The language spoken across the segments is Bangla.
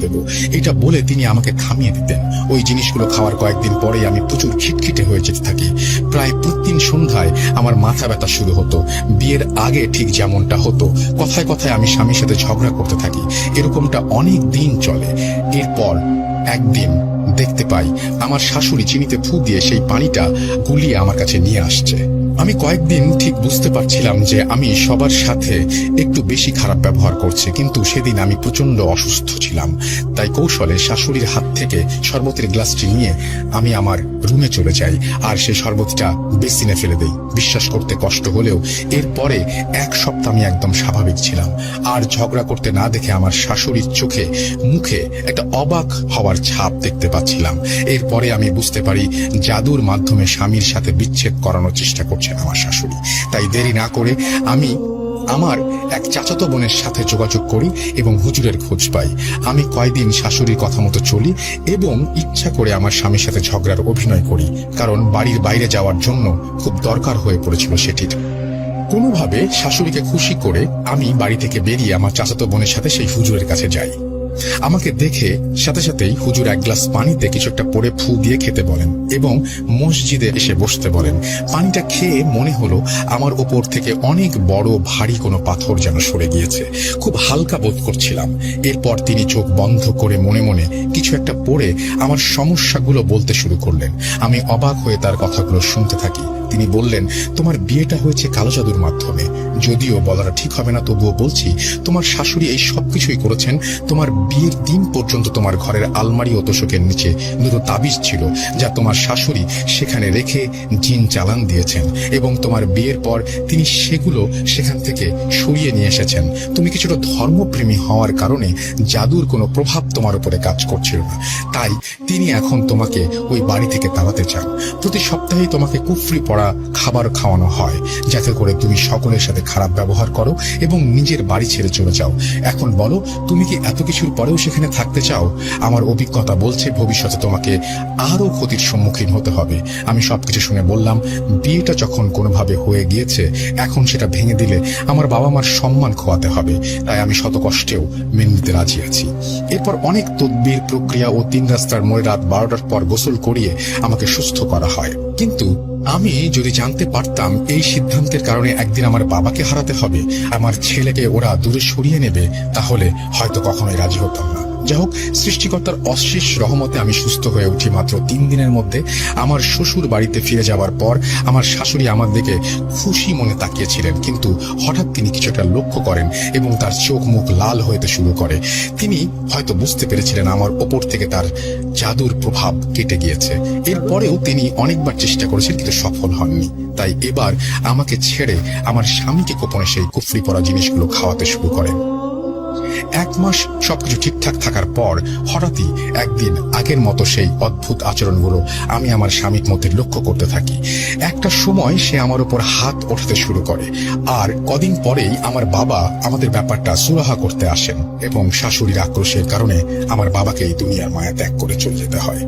দেব, এটা বলে তিনি আমাকে থামিয়ে দিতেন। ওই জিনিসগুলো খাওয়ার কয়েকদিন পরেই আমি প্রচুর খিটখিটে হয়ে যেতে থাকি। প্রায় প্রতিদিন সন্ধ্যায় আমার মাথা ব্যথা শুরু হতো। বিয়ের আগে ঠিক যেমনটা হতো, কথায় কথায় আমি স্বামীর সাথে ঝগড়া করতে থাকি। এরকমটা অনেক দিন চলে। এরপর একদিন দেখতে পাই আমার শাশুড়ি চিনিতে ফু দিয়ে সেই পানিটা গুলিয়ে আমার কাছে নিয়ে আসছে। আমি কয়েকদিন ঠিক বুঝতে পারছিলাম যে আমি সবার সাথে একটু বেশি খারাপ ব্যবহার করছি, কিন্তু সেদিন আমি প্রচন্ড অসুস্থ ছিলাম। তাই কৌশলে শাশুড়ির হাত থেকে শরবতের গ্লাসটি নিয়ে আমি আমার রুমে চলে যাই আর সেই শরবতটা বেসিনে ফেলে দেই। বিশ্বাস করতে কষ্ট হলেও এরপরে এক সপ্তাহ আমি একদম স্বাভাবিক ছিলাম। আর ঝগড়া করতে না দেখে আমার শাশুড়ির চোখে মুখে একটা অবাক হওয়ার ছাপ দেখতে পাচ্ছিলাম। এরপরে আমি বুঝতে পারি জাদুর মাধ্যমে স্বামীর সাথে বিচ্ছেদ করানোর চেষ্টা করছেন আমার শাশুড়ি। তাই দেরি না করে আমি আমার এক চাচাতো বোনের সাথে যোগাযোগ করি এবং হুজুরের খোঁজ পাই। আমি কয়দিন শাশুড়ির কথা মতো চলি এবং ইচ্ছা করে আমার স্বামীর সাথে ঝগড়ার অভিনয় করি, কারণ বাড়ির বাইরে যাওয়ার জন্য খুব দরকার হয়ে পড়েছিল সেটির। কোনোভাবে শাশুড়িকে খুশি করে আমি বাড়ি থেকে বেরিয়ে আমার চাচাতো বোনের সাথে সেই হুজুরের কাছে যাই। আমাকে দেখে সাথে সাথেই হুজুর এক গ্লাস পানিতে কিছু একটা পরে ফু দিয়ে খেতে বলেন এবং মসজিদে এসে বসতে বলেন। পানিটা খেয়ে মনে হলো আমার ওপর থেকে অনেক বড় ভারী কোনো পাথর যেন সরে গিয়েছে। খুব হালকা বোধ করছিলাম। এরপর তিনি চোখ বন্ধ করে মনে মনে কিছু একটা পড়ে আমার সমস্যাগুলো বলতে শুরু করলেন। আমি অবাক হয়ে তার কথাগুলো শুনতে থাকি। তিনি বললেন, তোমার বিয়েটা হয়েছে কালো জাদুর মাধ্যমে। যদিও বলাটা ঠিক হবে না, তবুও বলছি, তোমার শাশুড়ি এই সবকিছুই করেছেন। তোমার বিয়ের দিন পর্যন্ত তোমার ঘরের আলমারি ও তোষকের নিচে দুটো তাবিজ ছিল, যা তোমার শাশুড়ি সেখানে রেখে জিন চালান দিয়েছেন এবং তোমার বিয়ের পর তিনি সেগুলো সেখান থেকে সরিয়ে নিয়ে এসেছেন। তুমি কিছুটা ধর্মপ্রেমী হওয়ার কারণে জাদুর কোনো প্রভাব তোমার উপরে কাজ করছিল না, তাই তিনি এখন তোমাকে ওই বাড়ি থেকে তাড়াতে চান। প্রতি সপ্তাহেই তোমাকে কুফরি পড়া খাবার খাওয়ানো হয়, যাতে করে তুমি সকলের সাথে খারাপ ব্যবহার করো এবং নিজের বাড়ি ছেড়ে চলে যাও। এখন বলো, তুমি কি এত কিছুর পরেও সেখানে থাকতে চাও? আমার অভিজ্ঞতা বলছে ভবিষ্যতে তোমাকে আরো ক্ষতির সম্মুখীন হতে হবে। আমি সবকিছু শুনে বললাম, বিয়েটা যখন কোনোভাবে হয়ে গিয়েছে, এখন সেটা ভেঙে দিলে আমার বাবা মার সম্মান খোয়াতে হবে, তাই আমি শত কষ্টেও মেনে নিতে রাজি আছি। এরপর অনেক তদবির প্রক্রিয়া ও 3 রাস্তার মোড়ে রাত 12টার পর গোসল করিয়ে আমাকে সুস্থ করা হয়। কিন্তু আমি যদি জানতে পারতাম এই সিদ্ধান্তের কারণে একদিন আমার বাবাকে হারাতে হবে, আমার ছেলেকে ওরা দূরে সরিয়ে নেবে, তাহলে হয়তো কখনোই রাজি হতাম না। যাই হোক, সৃষ্টিকর্তার অশেষ রহমতে আমি সুস্থ হয়ে উঠি মাত্র 3 দিনের মধ্যে। আমার শ্বশুর বাড়িতে ফিরে যাওয়ার পর আমার শাশুড়ি আমার দিকে খুশি মনে তাকিয়েছিলেন, কিন্তু হঠাৎ তিনি কিছুটা লক্ষ্য করেন এবং তার চোখ মুখ লাল হতে শুরু করে। তিনি হয়তো বুঝতে পেরেছিলেন আমার ওপর থেকে তার জাদুর প্রভাব কেটে গিয়েছে। এরপরেও তিনি অনেকবার চেষ্টা করেছেন, কিন্তু সফল হননি। তাই এবার আমাকে ছেড়ে আমার স্বামীকে গোপনে সেই কুফরি পড়া জিনিসগুলো খাওয়াতে শুরু করেন। 1 মাস সবকিছু ঠিকঠাক থাকার পর হঠাৎই একদিন আগের মতো সেই অদ্ভুত আচরণগুলো আমি আমার স্বামীর মধ্যে লক্ষ্য করতে থাকি। একটা সময় সে আমার উপর হাত ওঠাতে শুরু করে, আর কদিন পরেই আমার বাবা আমাদের ব্যাপারটা সুরাহা করতে আসেন এবং শাশুড়ির আক্রোশের কারণে আমার বাবাকে এই দুনিয়ার মায়া ত্যাগ করে চলে যেতে হয়।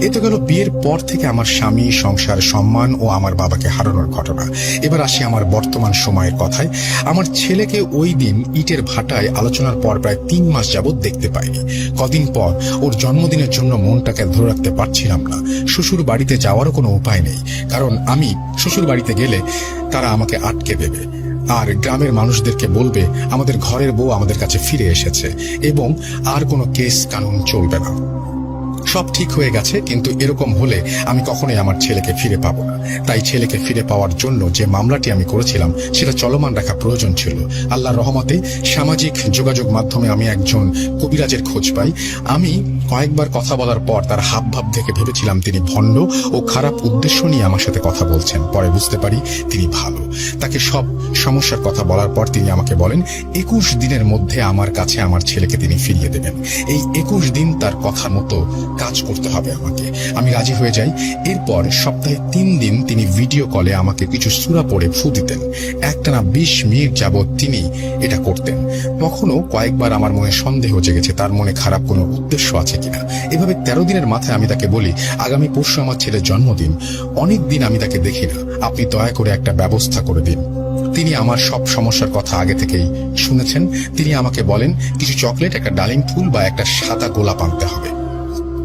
এ তো গেল বিয়ের পর থেকে আমার স্বামী, সংসার, সম্মান ও আমার বাবাকে হারানোর ঘটনা। এবার আসি আমার বর্তমান সময়ের কথায়। আমার ছেলেকে ওই দিন ইটের ভাটায় আলোচনার পর প্রায় 3 মাস যাবৎ দেখতে পাইনি। কদিন পর ওর জন্মদিনের জন্য মনটাকে ধরে রাখতে পারছিলাম না। শ্বশুর বাড়িতে যাওয়ারও কোনো উপায় নেই, কারণ আমি শ্বশুর বাড়িতে গেলে তারা আমাকে আটকে দেবে আর গ্রামের মানুষদেরকে বলবে আমাদের ঘরের বউ আমাদের কাছে ফিরে এসেছে এবং আর কোনো কেস কানুন চলবে না। সব ঠিক হয়ে গেছে, কিন্তু এরকম হলে আমি কখনোই আমার ছেলেকে ফিরে পাবো না। তাই ছেলেকে ফিরে পাওয়ার জন্য যে মামলাটি আমি করেছিলাম সেটা চলমান রাখা প্রয়োজন ছিল। আল্লাহর রহমতে সামাজিক যোগাযোগ মাধ্যমে আমি একজন কবিরাজের খোঁজ পাই। আমি কয়েকবার কথা বলার পর তার হাবভাব দেখে ভেবেছিলাম তিনি ভণ্ড ও খারাপ উদ্দেশ্য নিয়ে আমার সাথে কথা বলছেন। পরে বুঝতে পারি তিনি ভালো। তাকে সব সমস্যার কথা বলার পর তিনি আমাকে বলেন 21 দিনের মধ্যে আমার কাছে আমার ছেলেকে তিনি ফিরিয়ে দেবেন। এই 21 দিন তার কথা মতো কাজ করতে হবে আমাকে। আমি রাজি হয়ে যাই। এরপর সপ্তাহে 3 দিন তিনি ভিডিও কলে আমাকে কিছু সূরা পড়ে ফু দিতেন। একটানা 20 মিনিট যাবৎ তিনি এটা করতেন। তখনও কয়েকবার আমার মনে সন্দেহ জেগেছে তার মনে খারাপ কোনো উদ্দেশ্য আছে কিনা। এভাবে 13 দিনের মাথায় আমি তাকে বলি, আগামী পরশু আমার ছেলের জন্মদিন, অনেক দিন আমি তাকে দেখি না, আপনি দয়া করে একটা ব্যবস্থা করে দিন। তিনি আমার সব সমস্যার কথা আগে থেকেই শুনেছেন। তিনি আমাকে বলেন কিছু চকলেট, একটা ডালিম ফুল বা একটা সাদা গোলাপ আনতে হবে।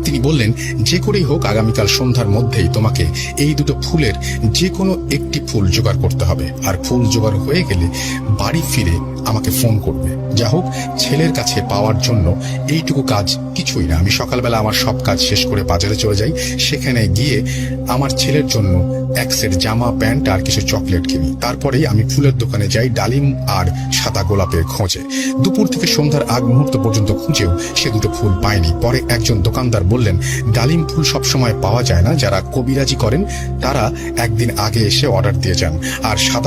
তিনি বললেন যে করেই হোক আগামীকাল সন্ধ্যার মধ্যেই তোমাকে এই দুটো ফুলের যে কোনো একটি ফুল জোগাড় করতে হবে, আর ফুল জোগাড় হয়ে গেলে বাড়ি ফিরে আমাকে ফোন করবে। যা হোক, ছেলের কাছে পাওয়ার জন্য এইটুকু কাজ কিছুই না। আমি সকালবেলা আমার সব কাজ শেষ করে বাজারে চলে যাই। সেখানে গিয়ে আমার ছেলের জন্য এক সেট জামা, প্যান্ট আর কিছু চকলেট কিনি। তারপরেই আমি ফুলের দোকানে যাই ডালিম আর সাদা গোলাপের খোঁজে। দুপুর থেকে সন্ধ্যার আগ মুহূর্ত পর্যন্ত খুঁজেও সে দুটো ফুল পাইনি। পরে একজন দোকানদার বললেন ডালিম ফুল সবসময় পাওয়া যায় না, যারা কবিরাজি করেন তারা একদিন আগে এসে অর্ডার দিয়ে যান, আর সাদা